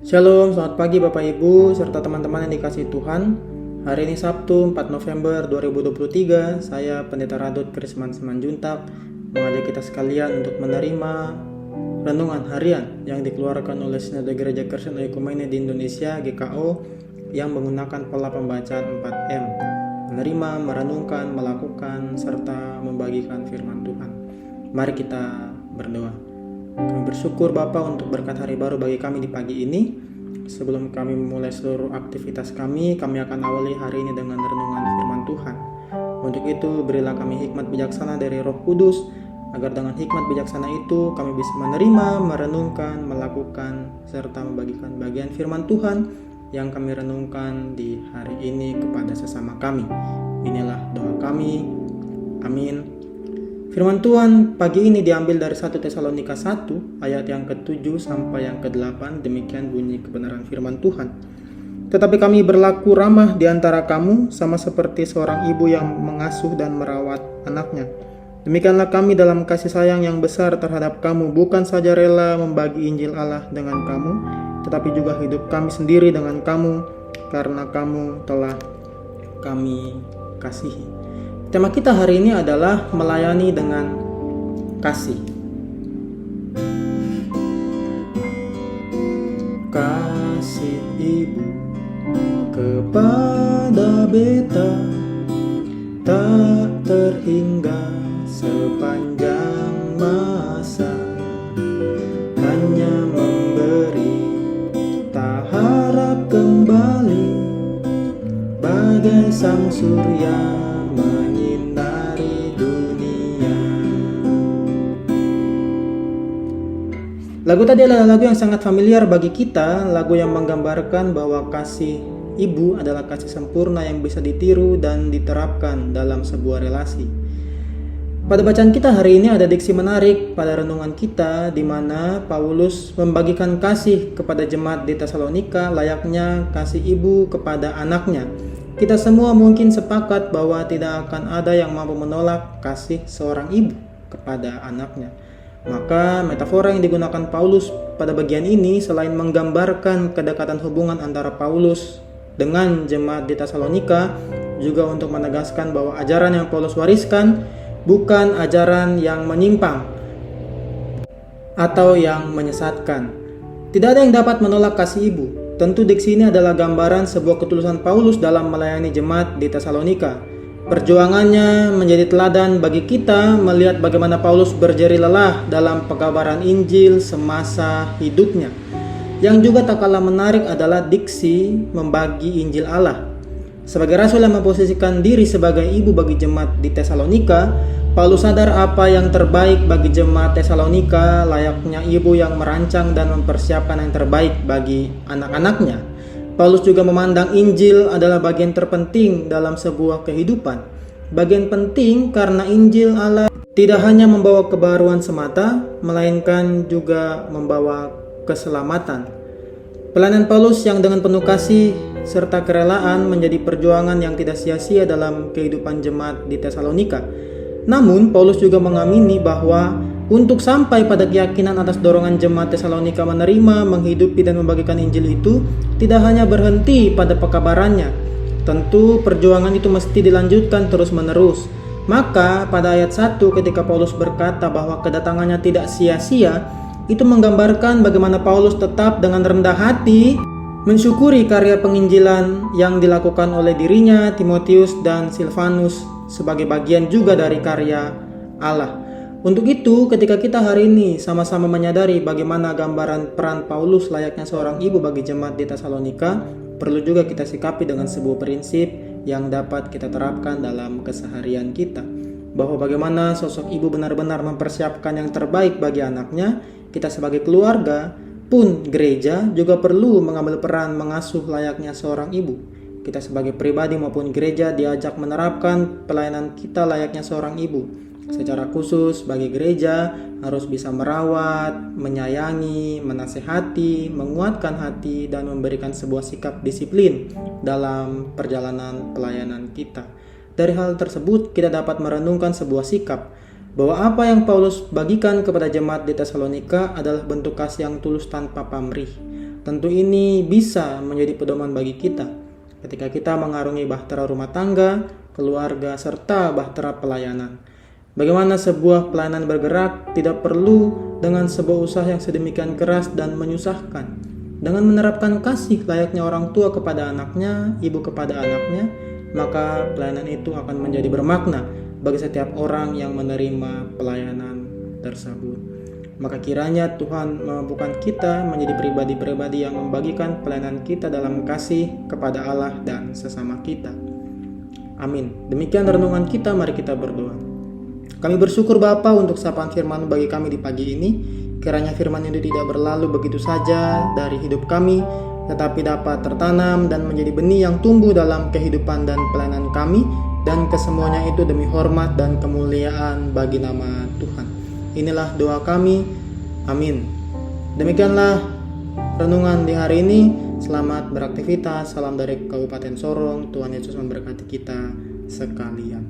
Shalom, selamat pagi Bapak Ibu serta teman-teman yang dikasihi Tuhan. Hari ini Sabtu 4 November 2023, saya Pendeta Radot Krisman Simanjuntak mengajak kita sekalian untuk menerima renungan harian yang dikeluarkan oleh Sinode Gereja Kristen Oikumene di Indonesia GKO yang menggunakan pola pembacaan 4M: menerima, merenungkan, melakukan, serta membagikan firman Tuhan. Mari kita berdoa. Kami bersyukur Bapa untuk berkat hari baru bagi kami di pagi ini. Sebelum kami memulai seluruh aktivitas kami akan awali hari ini dengan renungan firman Tuhan. Untuk itu berilah kami hikmat bijaksana dari Roh Kudus, agar dengan hikmat bijaksana itu kami bisa menerima, merenungkan, melakukan, serta membagikan bagian firman Tuhan yang kami renungkan di hari ini kepada sesama kami. Inilah doa kami. Amin. Firman Tuhan pagi ini diambil dari 1 Tesalonika 1 ayat yang ke-7 sampai yang ke-8. Demikian bunyi kebenaran firman Tuhan. Tetapi kami berlaku ramah di antara kamu, sama seperti seorang ibu yang mengasuh dan merawat anaknya. Demikianlah kami dalam kasih sayang yang besar terhadap kamu, bukan saja rela membagi Injil Allah dengan kamu, tetapi juga hidup kami sendiri dengan kamu, karena kamu telah kami kasihi. Tema kita hari ini adalah melayani dengan kasih. Kasih ibu kepada beta tak terhingga sepanjang masa, hanya memberi, tak harap kembali, bagai sang surya menyinari dunia. Lagu tadi adalah lagu yang sangat familiar bagi kita, lagu yang menggambarkan bahwa kasih ibu adalah kasih sempurna yang bisa ditiru dan diterapkan dalam sebuah relasi. Pada bacaan kita hari ini ada diksi menarik pada renungan kita, di mana Paulus membagikan kasih kepada jemaat di Tesalonika layaknya kasih ibu kepada anaknya. Kita semua mungkin sepakat bahwa tidak akan ada yang mampu menolak kasih seorang ibu kepada anaknya. Maka metafora yang digunakan Paulus pada bagian ini selain menggambarkan kedekatan hubungan antara Paulus dengan jemaat di Tesalonika, juga untuk menegaskan bahwa ajaran yang Paulus wariskan bukan ajaran yang menyimpang atau yang menyesatkan. Tidak ada yang dapat menolak kasih ibu. Tentu diksi ini adalah gambaran sebuah ketulusan Paulus dalam melayani jemaat di Tesalonika. Perjuangannya menjadi teladan bagi kita melihat bagaimana Paulus berjeri lelah dalam pekabaran Injil semasa hidupnya. Yang juga tak kalah menarik adalah diksi membagi Injil Allah. Sebagai rasul yang memposisikan diri sebagai ibu bagi jemaat di Tesalonika, Paulus sadar apa yang terbaik bagi jemaat Tesalonika, layaknya ibu yang merancang dan mempersiapkan yang terbaik bagi anak-anaknya. Paulus juga memandang Injil adalah bagian terpenting dalam sebuah kehidupan. Bagian penting karena Injil Allah tidak hanya membawa kebaruan semata, melainkan juga membawa keselamatan. Pelayanan Paulus yang dengan penuh kasih serta kerelaan menjadi perjuangan yang tidak sia-sia dalam kehidupan jemaat di Tesalonika. Namun, Paulus juga mengamini bahwa untuk sampai pada keyakinan atas dorongan jemaat Tesalonika menerima, menghidupi, dan membagikan Injil itu tidak hanya berhenti pada pekabarannya. Tentu perjuangan itu mesti dilanjutkan terus-menerus. Maka pada ayat 1 ketika Paulus berkata bahwa kedatangannya tidak sia-sia, itu menggambarkan bagaimana Paulus tetap dengan rendah hati mensyukuri karya penginjilan yang dilakukan oleh dirinya, Timotius, dan Silvanus sebagai bagian juga dari karya Allah. Untuk itu, ketika kita hari ini sama-sama menyadari bagaimana gambaran peran Paulus layaknya seorang ibu bagi jemaat di Tesalonika, perlu juga kita sikapi dengan sebuah prinsip yang dapat kita terapkan dalam keseharian kita, bahwa bagaimana sosok ibu benar-benar mempersiapkan yang terbaik bagi anaknya. Kita sebagai keluarga pun gereja juga perlu mengambil peran mengasuh layaknya seorang ibu. Kita sebagai pribadi maupun gereja diajak menerapkan pelayanan kita layaknya seorang ibu. Secara khusus bagi gereja harus bisa merawat, menyayangi, menasehati, menguatkan hati, dan memberikan sebuah sikap disiplin dalam perjalanan pelayanan kita. Dari hal tersebut kita dapat merenungkan sebuah sikap bahwa apa yang Paulus bagikan kepada jemaat di Tesalonika adalah bentuk kasih yang tulus tanpa pamrih. Tentu ini bisa menjadi pedoman bagi kita ketika kita mengarungi bahtera rumah tangga, keluarga, serta bahtera pelayanan. Bagaimana sebuah pelayanan bergerak tidak perlu dengan sebuah usaha yang sedemikian keras dan menyusahkan. Dengan menerapkan kasih layaknya orang tua kepada anaknya, ibu kepada anaknya, maka pelayanan itu akan menjadi bermakna bagi setiap orang yang menerima pelayanan tersebut. Maka kiranya Tuhan memampukan kita menjadi pribadi-pribadi yang membagikan pelayanan kita dalam kasih kepada Allah dan sesama kita. Amin. Demikian renungan kita, mari kita berdoa. Kami bersyukur Bapa untuk sapaan firman bagi kami di pagi ini. Kiranya firman itu tidak berlalu begitu saja dari hidup kami, tetapi dapat tertanam dan menjadi benih yang tumbuh dalam kehidupan dan pelayanan kami, dan kesemuanya itu demi hormat dan kemuliaan bagi nama Tuhan. Inilah doa kami. Amin. Demikianlah renungan di hari ini. Selamat beraktivitas. Salam dari Kabupaten Sorong. Tuhan Yesus memberkati kita sekalian.